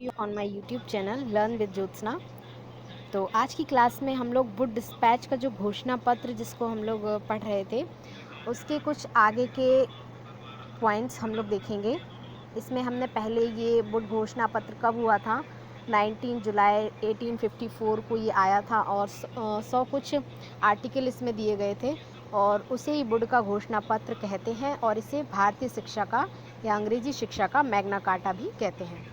You on my YouTube channel learn with Jyotsna. तो आज की क्लास में हम लोग वुड डिस्पैच का जो घोषणा पत्र जिसको हम लोग पढ़ रहे थे उसके कुछ आगे के पॉइंट्स हम लोग देखेंगे। इसमें हमने पहले ये वुड घोषणा पत्र कब हुआ था, 19 जुलाई 1854 को ये आया था और 100 कुछ आर्टिकल इसमें दिए गए थे और उसे ही वुड का घोषणा पत्र कहते हैं और इसे भारतीय शिक्षा का या अंग्रेजी शिक्षा का मैग्ना कार्टा भी कहते हैं।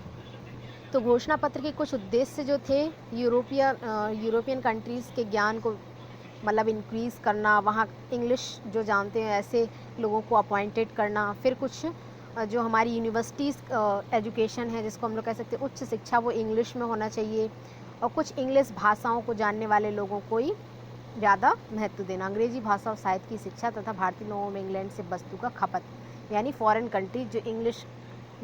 तो घोषणा पत्र के कुछ उद्देश्य जो थे, यूरोपियन कंट्रीज़ के ज्ञान को मतलब इंक्रीज़ करना, वहाँ इंग्लिश जो जानते हैं ऐसे लोगों को अपॉइंटेड करना, फिर कुछ जो हमारी यूनिवर्सिटीज़ एजुकेशन है जिसको हम लोग कह सकते हैं उच्च शिक्षा, वो इंग्लिश में होना चाहिए और कुछ इंग्लिश भाषाओं को जानने वाले लोगों को ही ज़्यादा महत्व देना, अंग्रेजी भाषा और साहित्य की शिक्षा तथा भारतीय लोगों में इंग्लैंड से वस्तु का खपत, यानी फॉरेन कंट्रीज जो इंग्लिश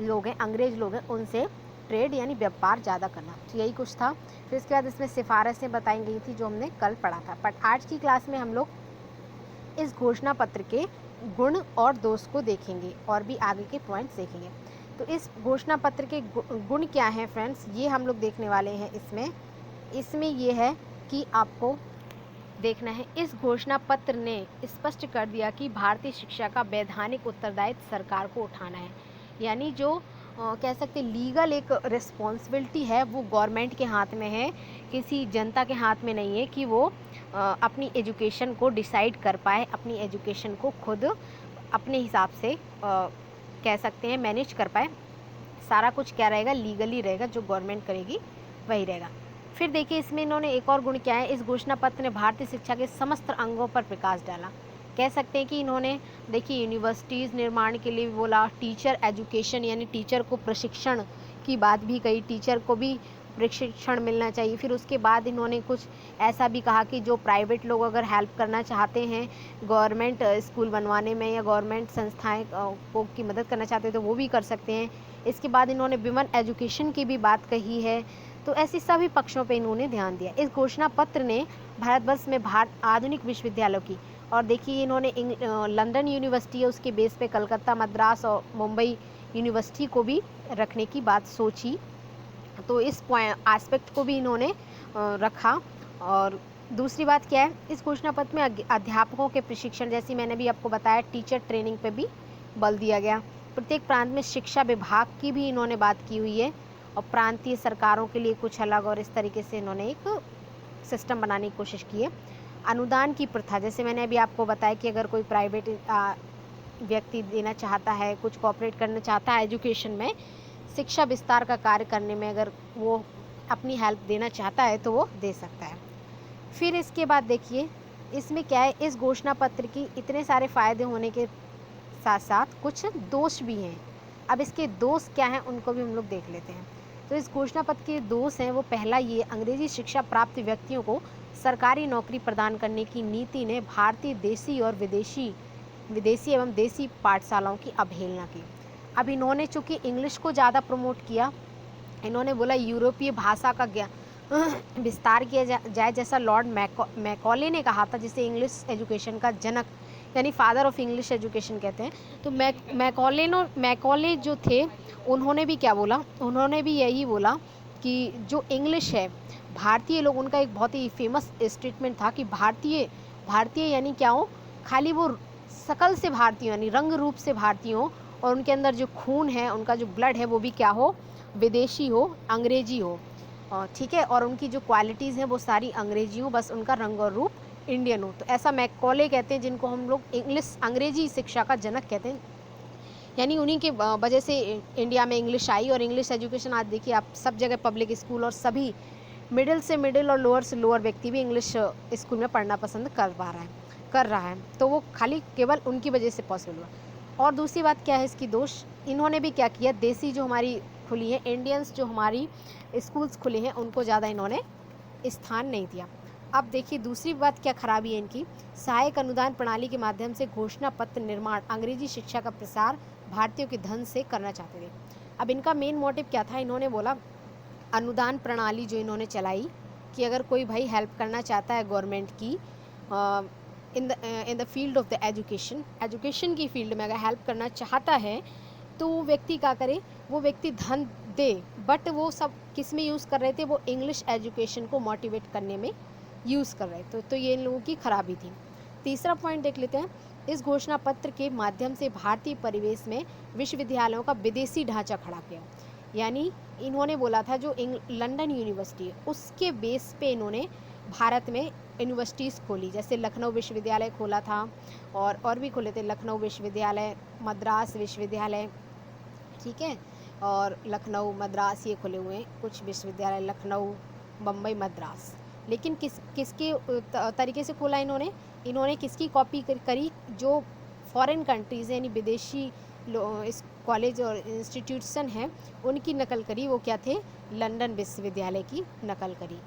लोग हैं, अंग्रेज लोग हैं, उनसे ट्रेड यानी व्यापार ज़्यादा करना। तो यही कुछ था। फिर इसके बाद इसमें सिफारिशें बताई गई थी जो हमने कल पढ़ा था। बट आज की क्लास में हम लोग इस घोषणा पत्र के गुण और दोष को देखेंगे और भी आगे के पॉइंट्स देखेंगे। तो इस घोषणा पत्र के गुण क्या हैं फ्रेंड्स, ये हम लोग देखने वाले हैं। इसमें ये है कि आपको देखना है, इस घोषणा पत्र ने स्पष्ट कर दिया कि भारतीय शिक्षा का वैधानिक उत्तरदायित्व सरकार को उठाना है, यानी जो कह सकते लीगल एक रिस्पॉन्सिबिलिटी है वो गवर्नमेंट के हाथ में है, किसी जनता के हाथ में नहीं है कि वो अपनी एजुकेशन को डिसाइड कर पाए, अपनी एजुकेशन को खुद अपने हिसाब से कह सकते हैं मैनेज कर पाए। सारा कुछ क्या रहेगा, लीगली रहेगा, जो गवर्नमेंट करेगी वही रहेगा। फिर देखिए इसमें इन्होंने एक और गुण क्या है, इस घोषणा पत्र ने भारतीय शिक्षा के समस्त अंगों पर प्रकाश डाला। कह सकते हैं कि इन्होंने देखिए यूनिवर्सिटीज़ निर्माण के लिए भी बोला, टीचर एजुकेशन यानी टीचर को प्रशिक्षण की बात भी कही, टीचर को भी प्रशिक्षण मिलना चाहिए। फिर उसके बाद इन्होंने कुछ ऐसा भी कहा कि जो प्राइवेट लोग अगर हेल्प करना चाहते हैं गवर्नमेंट स्कूल बनवाने में या गवर्नमेंट संस्थाएं को की मदद करना चाहते हैं तो वो भी कर सकते हैं। इसके बाद इन्होंने विमेन एजुकेशन की भी बात कही है। तो ऐसे सभी पक्षों पे इन्होंने ध्यान दिया। इस घोषणा पत्र ने भारतवर्ष में आधुनिक विश्वविद्यालयों की, और देखिए इन्होंने लंदन यूनिवर्सिटी है उसके बेस पे कलकत्ता, मद्रास और मुंबई यूनिवर्सिटी को भी रखने की बात सोची। तो इस एस्पेक्ट को भी इन्होंने रखा। और दूसरी बात क्या है, इस घोषणा पत्र में अध्यापकों के प्रशिक्षण, जैसे मैंने भी आपको बताया, टीचर ट्रेनिंग पे भी बल दिया गया। प्रत्येक प्रांत में शिक्षा विभाग की भी इन्होंने बात की हुई है और प्रांतीय सरकारों के लिए कुछ अलग, और इस तरीके से इन्होंने एक सिस्टम बनाने की कोशिश की है। अनुदान की प्रथा, जैसे मैंने अभी आपको बताया कि अगर कोई प्राइवेट व्यक्ति देना चाहता है, कुछ कॉपरेट करना चाहता है एजुकेशन में, शिक्षा विस्तार का कार्य करने में, अगर वो अपनी हेल्प देना चाहता है तो वो दे सकता है। फिर इसके बाद देखिए इसमें क्या है, इस घोषणा पत्र की इतने सारे फ़ायदे होने के साथ साथ कुछ दोष भी हैं। अब इसके दोष क्या हैं उनको भी हम लोग देख लेते हैं। तो इस घोषणा पत्र के दोष हैं, वो पहला ये, अंग्रेजी शिक्षा प्राप्त व्यक्तियों को सरकारी नौकरी प्रदान करने की नीति ने भारतीय देसी और विदेशी एवं देसी पाठशालाओं की अवहेलना की। अब इन्होंने चूँकि इंग्लिश को ज़्यादा प्रमोट किया, इन्होंने बोला यूरोपीय भाषा का विस्तार किया जाए, जैसा लॉर्ड मैकॉले ने कहा था, जिसे इंग्लिश एजुकेशन का जनक यानी फादर ऑफ इंग्लिश एजुकेशन कहते हैं। तो मैकॉले जो थे उन्होंने भी क्या बोला, उन्होंने भी यही बोला कि जो इंग्लिश है, भारतीय लोग, उनका एक बहुत ही फेमस स्टेटमेंट था कि भारतीय यानी क्या हो, खाली वो शकल से भारतीय यानी रंग रूप से भारतीय हो और उनके अंदर जो खून है, उनका जो ब्लड है वो भी क्या हो, विदेशी हो, अंग्रेजी हो, ठीक है, और उनकी जो क्वालिटीज़ हैं वो सारी अंग्रेजी हो, बस उनका रंग और रूप इंडियन हो। तो ऐसा मैकॉले कहते हैं, जिनको हम लोग अंग्रेजी शिक्षा का जनक कहते हैं, यानी उन्हीं के वजह से इंडिया में इंग्लिश आई। और इंग्लिश एजुकेशन आज देखिए आप सब जगह पब्लिक स्कूल और सभी मिडिल से मिडिल और लोअर से लोअर व्यक्ति भी इंग्लिश स्कूल में पढ़ना पसंद कर रहा है। तो वो खाली केवल उनकी वजह से पॉसिबल हुआ। और दूसरी बात क्या है इसकी दोष, इन्होंने भी क्या किया, देसी जो हमारी खुली है, इंडियंस जो हमारी स्कूल्स खुले हैं, उनको ज़्यादा इन्होंने स्थान नहीं दिया। अब देखिए दूसरी बात क्या खराबी है इनकी, सहायक अनुदान प्रणाली के माध्यम से घोषणा पत्र निर्माण अंग्रेजी शिक्षा का प्रसार भारतीयों के धन से करना चाहते थे। अब इनका मेन मोटिव क्या था, इन्होंने बोला अनुदान प्रणाली जो इन्होंने चलाई कि अगर कोई भाई हेल्प करना चाहता है गवर्नमेंट की in the field of the education की फील्ड में अगर हेल्प करना चाहता है तो वो व्यक्ति क्या करे, वो व्यक्ति धन थे, बट वो सब किस में यूज़ कर रहे थे, वो इंग्लिश एजुकेशन को मोटिवेट करने में यूज़ कर रहे थे। तो ये इन लोगों की खराबी थी। तीसरा पॉइंट देख लेते हैं। इस घोषणा पत्र के माध्यम से भारतीय परिवेश में विश्वविद्यालयों का विदेशी ढांचा खड़ा किया। यानी इन्होंने बोला था जो लंदन यूनिवर्सिटी है उसके बेस पे इन्होंने भारत में यूनिवर्सिटीज़ खोली, जैसे लखनऊ विश्वविद्यालय खोला था और भी खोले थे, लखनऊ विश्वविद्यालय, मद्रास विश्वविद्यालय, ठीक है, और लखनऊ मद्रास ये खुले हुए हैं कुछ विश्वविद्यालय, लखनऊ, बम्बई, मद्रास। लेकिन किसके तरीके से खोला इन्होंने किसकी कॉपी करी, जो फॉरेन कंट्रीज़ यानी विदेशी इस कॉलेज और इंस्टीट्यूशन हैं उनकी नकल करी। वो क्या थे, लंदन विश्वविद्यालय की नकल करी।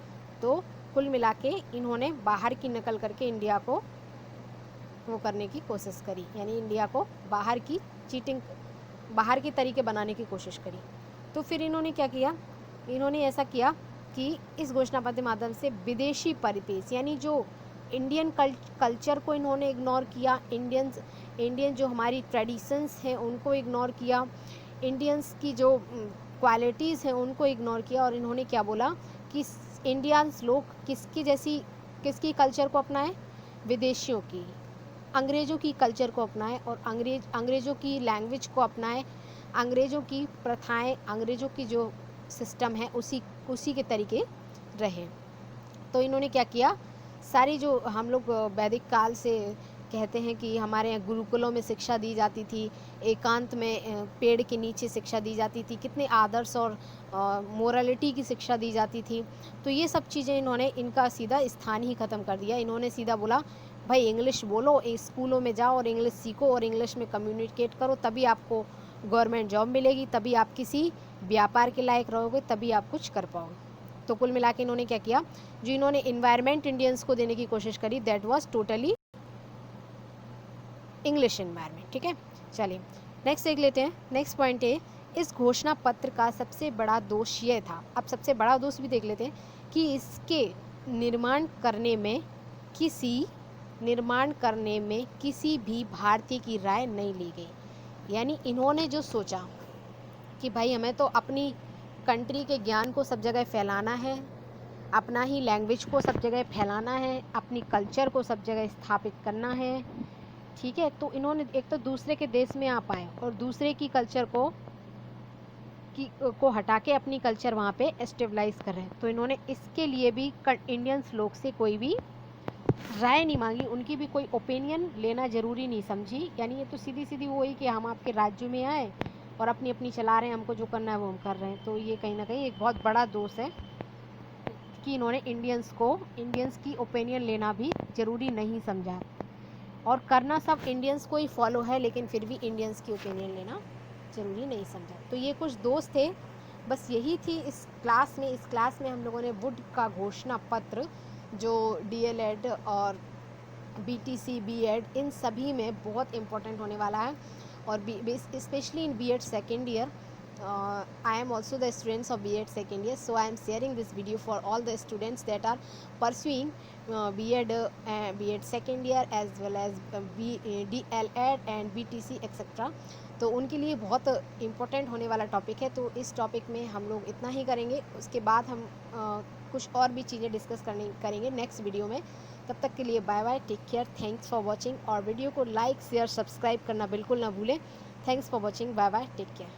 तो कुल मिला के इन्होंने बाहर की नकल करके इंडिया को वो करने की कोशिश करी, यानी इंडिया को बाहर की चीटिंग, बाहर के तरीके बनाने की कोशिश करी। तो फिर इन्होंने क्या किया, इन्होंने ऐसा किया कि इस घोषणा पत्र के माध्यम से विदेशी परिपेश यानी जो इंडियन कल्चर को इन्होंने इग्नोर किया, इंडियन जो हमारी ट्रेडिशंस हैं उनको इग्नोर किया, इंडियंस की जो क्वालिटीज़ हैं उनको इग्नोर किया, और इन्होंने क्या बोला कि इंडियंस लोग किसकी कल्चर को अपनाएं, विदेशियों की, अंग्रेज़ों की कल्चर को अपनाएं और अंग्रेज़ों की लैंग्वेज को अपनाएं, अंग्रेज़ों की प्रथाएं, अंग्रेज़ों की जो सिस्टम है उसी के तरीके रहें। तो इन्होंने क्या किया, सारी जो हम लोग वैदिक काल से कहते हैं कि हमारे यहाँ गुरुकुलों में शिक्षा दी जाती थी, एकांत में पेड़ के नीचे शिक्षा दी जाती थी, कितने आदर्श और मोरालिटी की शिक्षा दी जाती थी। तो ये सब चीज़ें इनका सीधा स्थान ही ख़त्म कर दिया। इन्होंने सीधा बोला भाई इंग्लिश बोलो, स्कूलों में जाओ और इंग्लिश सीखो और इंग्लिश में कम्युनिकेट करो, तभी आपको गवर्नमेंट जॉब मिलेगी, तभी आप किसी व्यापार के लायक रहोगे, तभी आप कुछ कर पाओगे। तो कुल मिला के इन्होंने क्या किया, जो इन्होंने इन्वायरमेंट इंडियंस को देने की कोशिश करी, that was totally English environment. ठीक है, चलिए नेक्स्ट देख लेते हैं। नेक्स्ट पॉइंट है, इस घोषणा पत्र का सबसे बड़ा दोष यह था, अब सबसे बड़ा दोष भी देख लेते हैं, कि इसके निर्माण करने में किसी भी भारतीय की राय नहीं ली गई। यानी इन्होंने जो सोचा कि भाई हमें तो अपनी कंट्री के ज्ञान को सब जगह फैलाना है, अपना ही लैंग्वेज को सब जगह फैलाना है, अपनी कल्चर को सब जगह स्थापित करना है, ठीक है। तो इन्होंने एक तो दूसरे के देश में आ पाए और दूसरे की कल्चर को हटा के अपनी कल्चर वहाँ पे एस्टेबलाइज कर रहे हैं। तो इन्होंने इसके लिए भी इंडियंस लोग से कोई भी राय नहीं मांगी, उनकी भी कोई ओपिनियन लेना ज़रूरी नहीं समझी। यानी ये तो सीधी सीधी वही कि हम आपके राज्य में आए और अपनी अपनी चला रहे हैं, हमको जो करना है वो हम कर रहे हैं। तो ये कहीं ना कहीं एक बहुत बड़ा दोष है कि इन्होंने इंडियंस की ओपिनियन लेना भी ज़रूरी नहीं समझा, और करना सब इंडियंस को ही फॉलो है, लेकिन फिर भी इंडियंस की ओपिनियन लेना ज़रूरी नहीं समझा। तो ये कुछ दोस्त थे, बस यही थी इस क्लास में हम लोगों ने वुड का घोषणा पत्र जो DLED और BTC BEd इन सभी में बहुत इम्पोर्टेंट होने वाला है, और specially in BEd second year. I am also the students of BEd second year, so I am sharing this video for all the students that are pursuing BEd second year as well as DLED and BTC etc. तो उनके लिए बहुत important होने वाला topic है। तो इस topic में हम लोग इतना ही करेंगे, उसके बाद हम कुछ और भी चीज़ें डिस्कस करेंगे नेक्स्ट वीडियो में। तब तक के लिए bye bye, take care, thanks for watching, और वीडियो को लाइक शेयर सब्सक्राइब करना बिल्कुल ना भूलें। Thanks for watching, bye bye, take care.